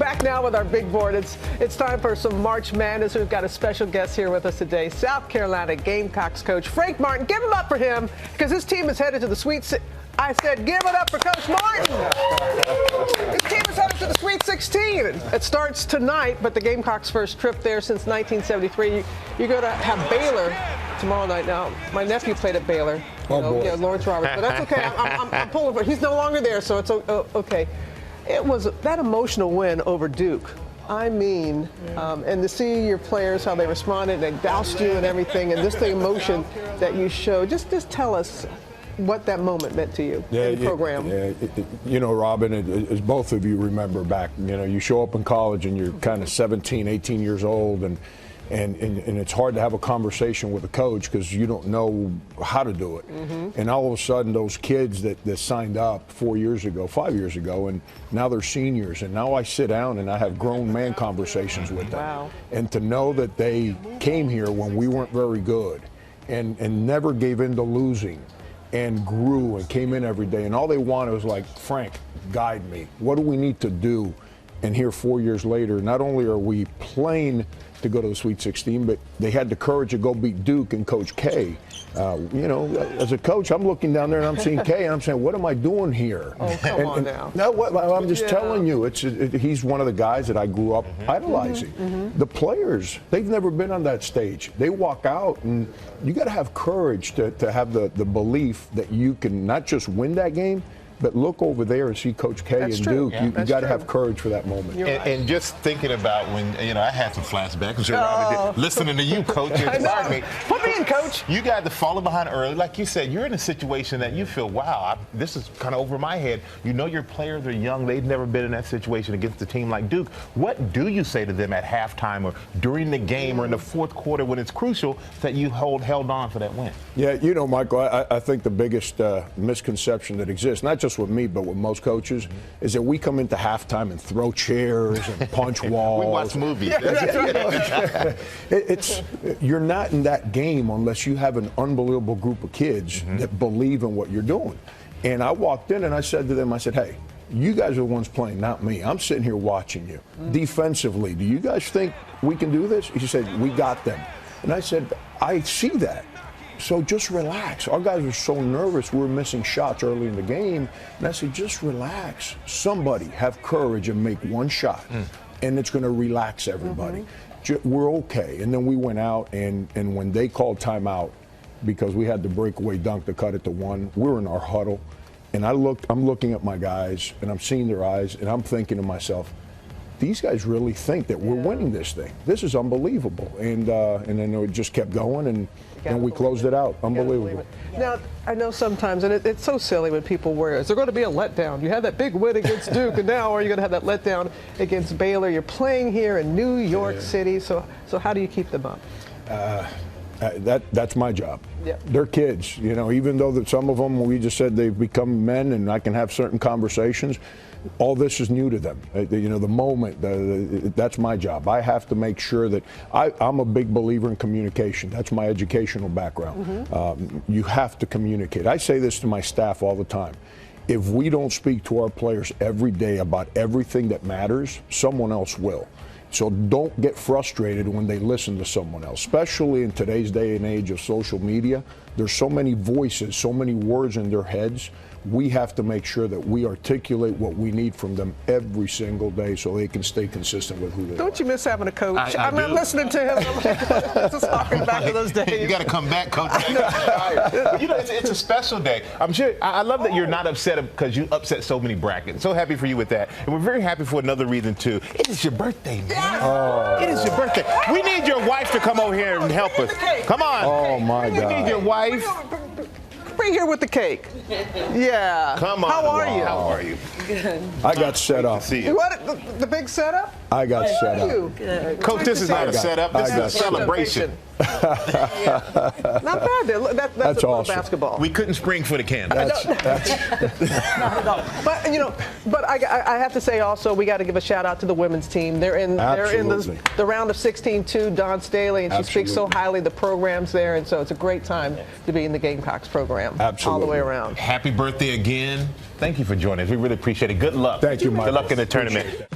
Back now with our big board. It's time for some March Madness. We've got a special guest here with us today, South Carolina Gamecocks coach Frank Martin. Give it up for him because his team is headed to the I said, give it up for Coach Martin. His team is headed to the Sweet 16. It starts tonight, but the Gamecocks' first trip there since 1973. You're going to have Baylor tomorrow night. Now, my nephew played at Baylor. Lawrence Roberts, but that's okay. I'm pulling for. He's no longer there, so it's okay. It was that emotional win over Duke. I mean, and to see your players, how they responded, they doused you and everything, and just the emotion that you showed. Just tell us what that moment meant to you in the program. Robin, as both of you remember back, you show up in college and you're kind of 17, 18 years old, and it's hard to have a conversation with a coach because you don't know how to do it. And all of a sudden, those kids that signed up 4 years ago, 5 years ago, and now they're seniors, and now I sit down and I have grown man conversations with them. Wow. And to know that they came here when we weren't very good and never gave in to losing and grew and came in every day, and all they wanted was like, Frank, guide me. What do we need to do? And here 4 years later, not only are we playing to go to the Sweet 16, but they had the courage to go beat Duke and Coach K. As a coach, I'm looking down there and I'm seeing K, and I'm saying, what am I doing here? Oh, come on now. No, I'm just telling you, he's one of the guys that I grew up idolizing. The players, they've never been on that stage. They walk out, and you got to have courage to have the belief that you can not just win that game, but look over there and see Coach K and Duke. You got to have courage for that moment. And just thinking about when, I had some flashbacks. I'm sure Robin did. Listening to you, Coach. Put me in, Coach. You guys have fallen behind early. Like you said, you're in a situation that you feel, wow, this is kind of over my head. Your players are young. They've never been in that situation against a team like Duke. What do you say to them at halftime or during the game or in the fourth quarter when it's crucial that you held on for that win? Yeah, Michael, I think the biggest misconception that exists, not just with me, but with most coaches, is that we come into halftime and throw chairs and punch walls. We watch movies. You're not in that game unless you have an unbelievable group of kids that believe in what you're doing. And I walked in and I said to them, I said, hey, you guys are the ones playing, not me. I'm sitting here watching you. Defensively, do you guys think we can do this? He said, we got them. And I said, I see that. So just relax. Our guys were so nervous. We were missing shots early in the game. And I said, just relax. Somebody have courage and make one shot. And it's going to relax everybody. We're okay. And then we went out, and when they called timeout, because we had the breakaway dunk to cut it to one, we were in our huddle. And I'm looking at my guys, and I'm seeing their eyes, and I'm thinking to myself, these guys really think that we're winning this thing. This is unbelievable. And then it just kept going, and we closed it out. Unbelievable. Now, I know sometimes, and it's so silly when people worry, is there going to be a letdown? You had that big win against Duke, and now are you going to have that letdown against Baylor? You're playing here in New York City, so how do you keep them up? That's my job. Yeah. They're kids, even though that some of them, we just said they've become men and I can have certain conversations. All this is new to them. The moment, that's my job. I have to make sure that I'm a big believer in communication. That's my educational background. You have to communicate. I say this to my staff all the time. If we don't speak to our players every day about everything that matters, someone else will. So don't get frustrated when they listen to someone else, especially in today's day and age of social media. There's so many voices, so many words in their heads. We have to make sure that we articulate what we need from them every single day so they can stay consistent with who they are. Don't you miss having a coach? I'm not listening to him. Just talking back to those days. You got to come back, Coach. It's a special day. I'm sure. I love that you're not upset because you upset so many brackets. So happy for you with that. And we're very happy for another reason, too. It is your birthday, man. Oh. It is your birthday. We need your wife to come over here and help us. Come on. Oh, my God. We need your wife. Bring here with the cake. Yeah. Come on. How are you? How are you? Good. I got set up. See you. What? The big setup? I got set How are up. you? Good. Coach, this is not a setup. This is a celebration. Not bad. That's awesome. Basketball. We couldn't spring for the candle. Not at all. But I have to say also we got to give a shout out to the women's team. They're in the round of 16 too. Dawn Staley, and she speaks so highly of the programs there, and so it's a great time to be in the Gamecocks program. Absolutely. All the way around. Happy birthday again. Thank you for joining us. We really appreciate it. Good luck. Thank you, Michael. Good luck in the tournament.